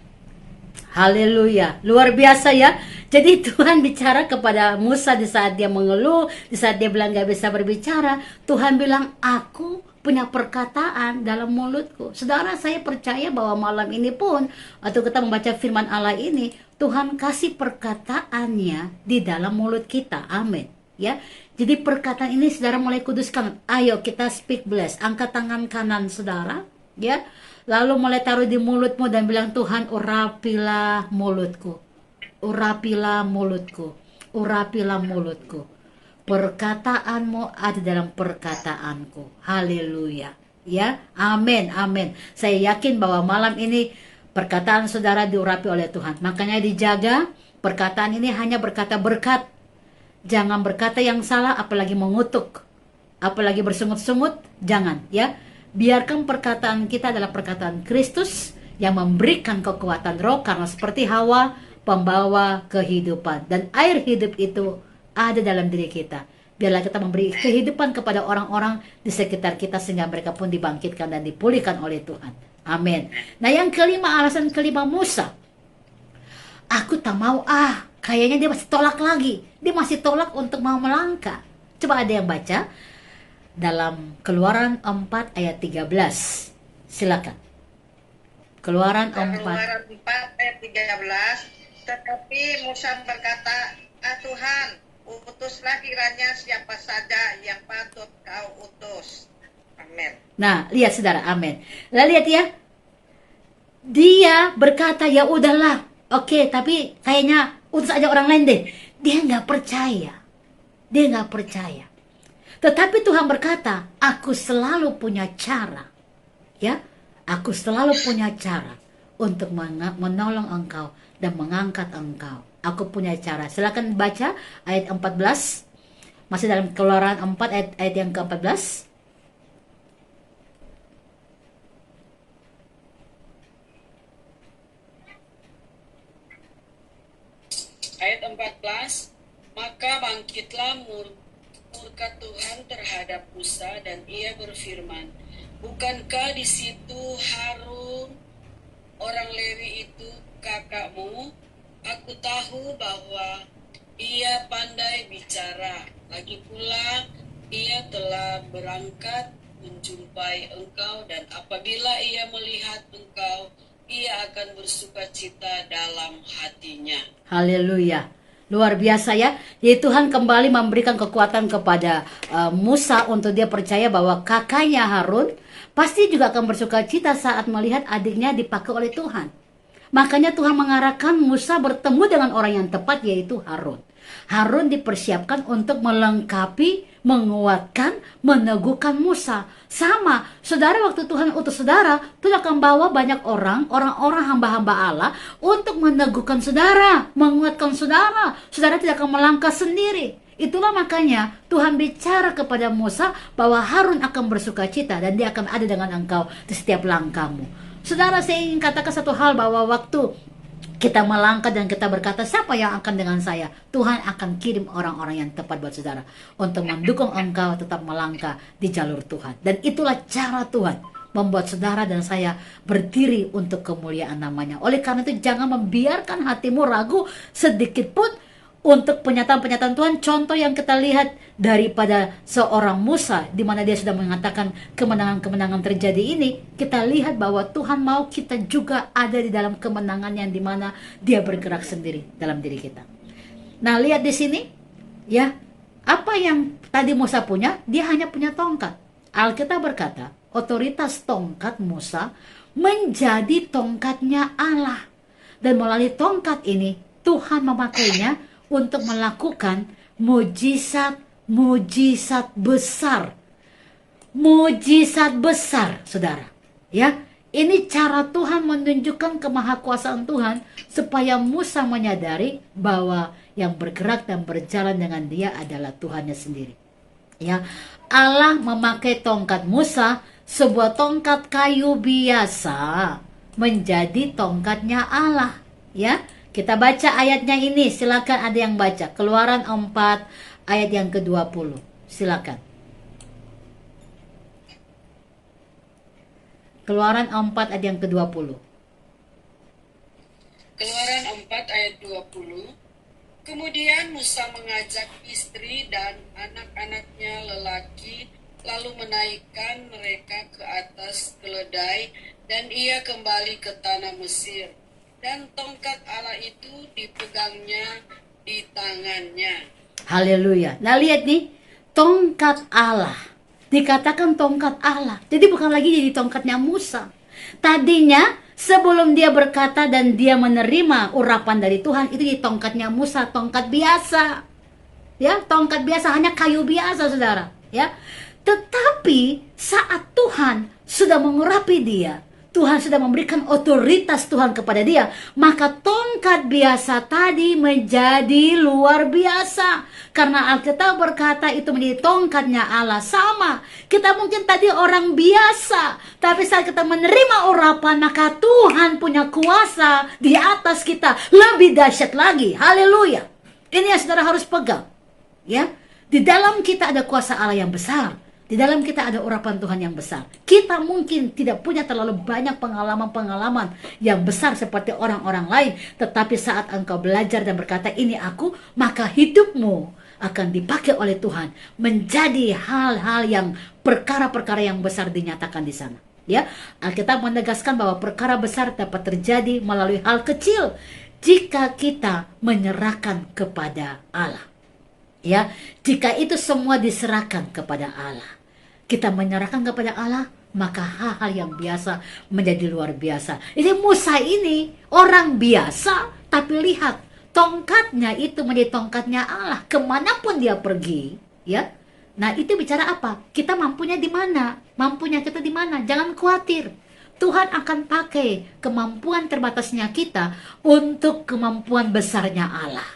Haleluya, luar biasa ya. Jadi Tuhan bicara kepada Musa di saat dia mengeluh, di saat dia bilang gak bisa berbicara. Tuhan bilang, aku punya perkataan dalam mulutku. Saudara, saya percaya bahwa malam ini pun, atau kita membaca firman Allah ini, Tuhan kasih perkataannya di dalam mulut kita. Amin. Ya, jadi perkataan ini saudara mulai kuduskan. Ayo kita speak bless. Angkat tangan kanan saudara, ya. Lalu mulai taruh di mulutmu dan bilang, Tuhan urapilah mulutku. Urapilah mulutku. Urapilah mulutku. Perkataanmu ada dalam perkataanku. Haleluya. Ya, amin, amin. Saya yakin bahwa malam ini perkataan saudara diurapi oleh Tuhan. Makanya dijaga, perkataan ini hanya berkata berkat. Jangan berkata yang salah, apalagi mengutuk, apalagi bersungut-sungut, jangan ya. Biarkan perkataan kita adalah perkataan Kristus yang memberikan kekuatan roh, karena seperti Hawa, pembawa kehidupan, dan air hidup itu ada dalam diri kita. Biarlah kita memberi kehidupan kepada orang-orang di sekitar kita sehingga mereka pun dibangkitkan dan dipulihkan oleh Tuhan. Amin. Nah, yang kelima, alasan kelima Musa. Aku tak mau, kayaknya dia masih tolak lagi. Dia masih tolak untuk mau melangkah. Coba ada yang baca dalam Keluaran 4 ayat 13. Silakan. Keluaran 4. Keluaran 4 ayat 13. Tetapi Musa berkata, Tuhan, utuslah kiranya siapa saja yang patut kau utus. Amin. Nah, lihat saudara, amin. Lah lihat ya. Dia berkata, ya udahlah. Oke, tapi kayaknya utus aja orang lain deh. Dia nggak percaya. Dia nggak percaya. Tetapi Tuhan berkata, aku selalu punya cara. Ya, aku selalu punya cara untuk menolong engkau dan mengangkat engkau. Aku punya cara. Silakan baca ayat 14. Masih dalam Keluaran 4 ayat yang ke-14. Ayat 14, maka bangkitlah murka Tuhan terhadap Musa dan ia berfirman, bukankah di situ Harun orang Lewi itu kakakmu? Aku tahu bahwa ia pandai bicara. Lagi pula ia telah berangkat menjumpai engkau, dan apabila ia melihat engkau, ia akan bersuka cita dalam hatinya. Haleluya. Luar biasa ya. Jadi Tuhan kembali memberikan kekuatan kepada Musa untuk dia percaya bahwa kakaknya Harun pasti juga akan bersuka cita saat melihat adiknya dipakai oleh Tuhan. Makanya Tuhan mengarahkan Musa bertemu dengan orang yang tepat, yaitu Harun. Harun dipersiapkan untuk melengkapi, menguatkan, meneguhkan Musa. Sama, saudara, waktu Tuhan utus saudara, Tuhan akan bawa banyak orang-orang hamba-hamba Allah untuk meneguhkan saudara, menguatkan saudara. Saudara tidak akan melangkah sendiri. Itulah makanya Tuhan bicara kepada Musa bahwa Harun akan bersuka cita dan dia akan ada dengan engkau di setiap langkahmu. Saudara, saya ingin katakan satu hal, bahwa waktu kita melangkah dan kita berkata, siapa yang akan dengan saya? Tuhan akan kirim orang-orang yang tepat buat saudara untuk mendukung engkau tetap melangkah di jalur Tuhan. Dan itulah cara Tuhan membuat saudara dan saya berdiri untuk kemuliaan namanya. Oleh karena itu jangan membiarkan hatimu ragu sedikit pun untuk penyataan-penyataan Tuhan. Contoh yang kita lihat daripada seorang Musa, di mana dia sudah mengatakan kemenangan-kemenangan terjadi ini, kita lihat bahwa Tuhan mau kita juga ada di dalam kemenangan yang di mana dia bergerak sendiri dalam diri kita. Nah, lihat di sini, ya, apa yang tadi Musa punya, dia hanya punya tongkat. Alkitab berkata, otoritas tongkat Musa menjadi tongkatnya Allah. Dan melalui tongkat ini, Tuhan memakainya untuk melakukan mujizat besar. Mujizat besar, saudara. Ya, ini cara Tuhan menunjukkan kemahakuasaan Tuhan supaya Musa menyadari bahwa yang bergerak dan berjalan dengan dia adalah Tuhannya sendiri. Ya, Allah memakai tongkat Musa, sebuah tongkat kayu biasa, menjadi tongkatnya Allah. Ya, kita baca ayatnya ini, silakan ada yang baca. Keluaran 4 ayat yang ke-20. Silakan. Keluaran 4 ayat yang ke-20. Keluaran 4 ayat 20. Kemudian Musa mengajak istri dan anak-anaknya lelaki, lalu menaikkan mereka ke atas keledai, dan ia kembali ke tanah Mesir. Dan tongkat Allah itu dipegangnya di tangannya. Haleluya. Nah, lihat nih, tongkat Allah. Dikatakan tongkat Allah. Jadi bukan lagi jadi tongkatnya Musa. Tadinya sebelum dia berkata dan dia menerima urapan dari Tuhan, itu di tongkatnya Musa, tongkat biasa. Ya, tongkat biasa, hanya kayu biasa, saudara. Ya. Tetapi saat Tuhan sudah mengurapi dia, Tuhan sudah memberikan otoritas Tuhan kepada dia, maka tongkat biasa tadi menjadi luar biasa. Karena Alkitab berkata itu menjadi tongkatnya Allah. Sama, kita mungkin tadi orang biasa, tapi saat kita menerima urapan, maka Tuhan punya kuasa di atas kita lebih dahsyat lagi. Haleluya. Ini yang saudara harus pegang. Ya, di dalam kita ada kuasa Allah yang besar. Di dalam kita ada urapan Tuhan yang besar. Kita mungkin tidak punya terlalu banyak pengalaman-pengalaman yang besar seperti orang-orang lain. Tetapi saat engkau belajar dan berkata, ini aku, maka hidupmu akan dipakai oleh Tuhan menjadi hal-hal yang perkara-perkara yang besar dinyatakan di sana. Ya, Alkitab menegaskan bahwa perkara besar dapat terjadi melalui hal kecil jika kita menyerahkan kepada Allah. Ya, jika itu semua diserahkan kepada Allah, kita menyerahkan kepada Allah, maka hal-hal yang biasa menjadi luar biasa. Ini Musa ini orang biasa, tapi lihat tongkatnya itu menjadi tongkatnya Allah. Kemanapun dia pergi, ya. Nah, itu bicara apa? Kita mampunya di mana? Mampunya kita di mana? Jangan khawatir. Tuhan akan pakai kemampuan terbatasnya kita untuk kemampuan besarnya Allah,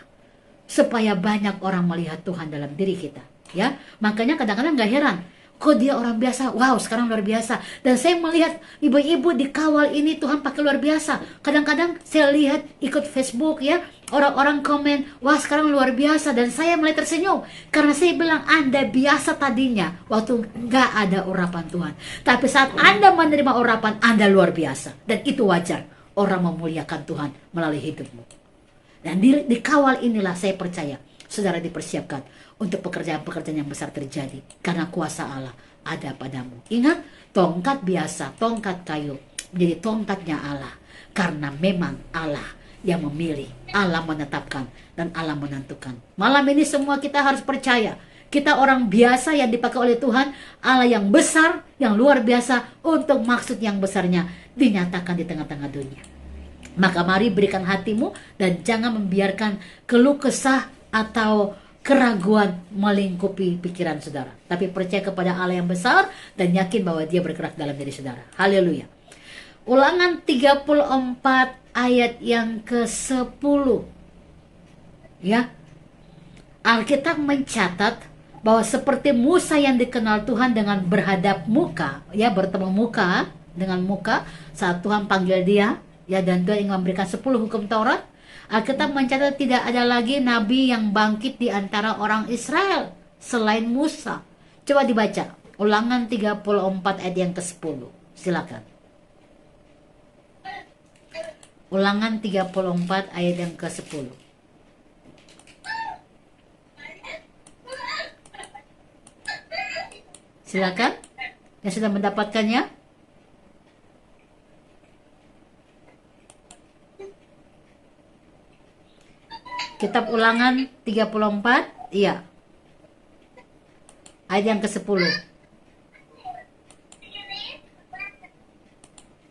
supaya banyak orang melihat Tuhan dalam diri kita. Ya, makanya kadang-kadang gak heran, kok dia orang biasa, wow sekarang luar biasa. Dan saya melihat ibu-ibu di kawal ini Tuhan pakai luar biasa. Kadang-kadang saya lihat ikut Facebook, ya, orang-orang komen, wah sekarang luar biasa. Dan saya mulai tersenyum, karena saya bilang Anda biasa tadinya waktu gak ada urapan Tuhan. Tapi saat Anda menerima urapan, Anda luar biasa. Dan itu wajar, orang memuliakan Tuhan melalui hidupmu. Dan di kawal inilah saya percaya saudara dipersiapkan untuk pekerjaan-pekerjaan yang besar terjadi, karena kuasa Allah ada padamu. Ingat, tongkat biasa, tongkat kayu menjadi tongkatnya Allah, karena memang Allah yang memilih, Allah menetapkan, dan Allah menentukan. Malam ini semua kita harus percaya, kita orang biasa yang dipakai oleh Tuhan, Allah yang besar, yang luar biasa, untuk maksud yang besarnya dinyatakan di tengah-tengah dunia. Maka mari berikan hatimu dan jangan membiarkan keluh kesah atau keraguan melingkupi pikiran saudara. Tapi percaya kepada Allah yang besar dan yakin bahwa dia bergerak dalam diri saudara. Haleluya. Ulangan 34 ayat yang ke-10. Ya. Alkitab mencatat bahwa seperti Musa yang dikenal Tuhan dengan berhadap muka, ya, bertemu muka dengan muka saat Tuhan panggil dia, ya, dan Tuhan ingin memberikan 10 hukum Taurat. Alkitab mencatat tidak ada lagi nabi yang bangkit di antara orang Israel selain Musa. Coba dibaca Ulangan 34 ayat yang ke-10. Silakan. Ulangan 34 ayat yang ke-10. Silakan. Yang sudah mendapatkannya. Kitab Ulangan 34, iya. Ayat yang ke-10.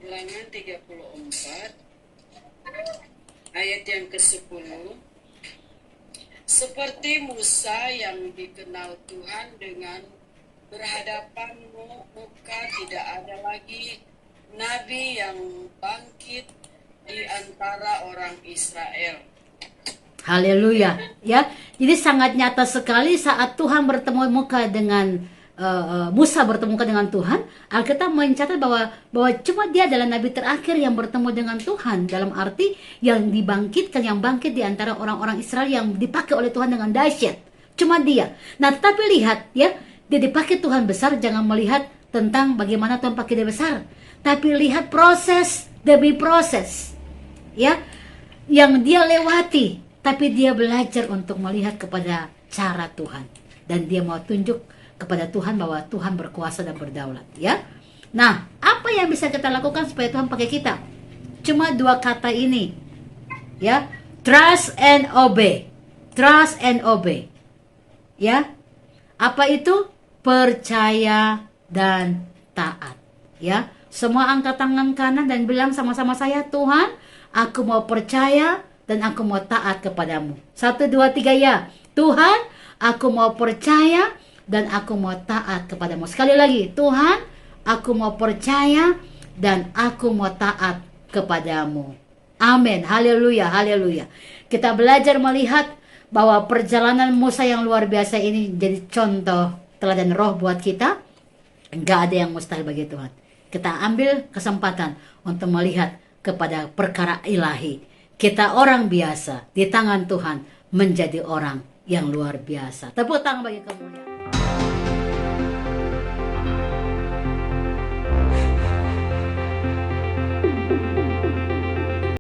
Ulangan 34 ayat yang ke-10. Seperti Musa yang dikenal Tuhan dengan berhadapan muka, tidak ada lagi nabi yang bangkit di antara orang Israel. Haleluya, ya. Jadi sangat nyata sekali saat Tuhan bertemu muka dengan Musa bertemu muka dengan Tuhan. Alkitab mencatat bahwa cuma dia adalah nabi terakhir yang bertemu dengan Tuhan, dalam arti yang dibangkitkan, yang bangkit di antara orang-orang Israel yang dipakai oleh Tuhan dengan dahsyat. Cuma dia. Nah, tetapi lihat ya, dia dipakai Tuhan besar. Jangan melihat tentang bagaimana Tuhan pakai dia besar, tapi lihat proses demi proses, ya, yang dia lewati. Tapi dia belajar untuk melihat kepada cara Tuhan. Dan dia mau tunjuk kepada Tuhan bahwa Tuhan berkuasa dan berdaulat, ya. Nah, apa yang bisa kita lakukan supaya Tuhan pakai kita? Cuma 2 kata ini, ya. Trust and obey. Trust and obey. Ya. Apa itu? Percaya dan taat, ya. Semua angkat tangan kanan dan bilang sama-sama saya, Tuhan, aku mau percaya dan aku mau taat kepadamu. 1, 2, 3 ya. Tuhan, aku mau percaya dan aku mau taat kepadamu. Sekali lagi, Tuhan, aku mau percaya dan aku mau taat kepadamu. Amin. Haleluya, haleluya. Kita belajar melihat bahwa perjalanan Musa yang luar biasa ini jadi contoh teladan roh buat kita. Enggak ada yang mustahil bagi Tuhan. Kita ambil kesempatan untuk melihat kepada perkara ilahi. Kita orang biasa di tangan Tuhan menjadi orang yang luar biasa. Tepuk tangan bagi kemuliaan.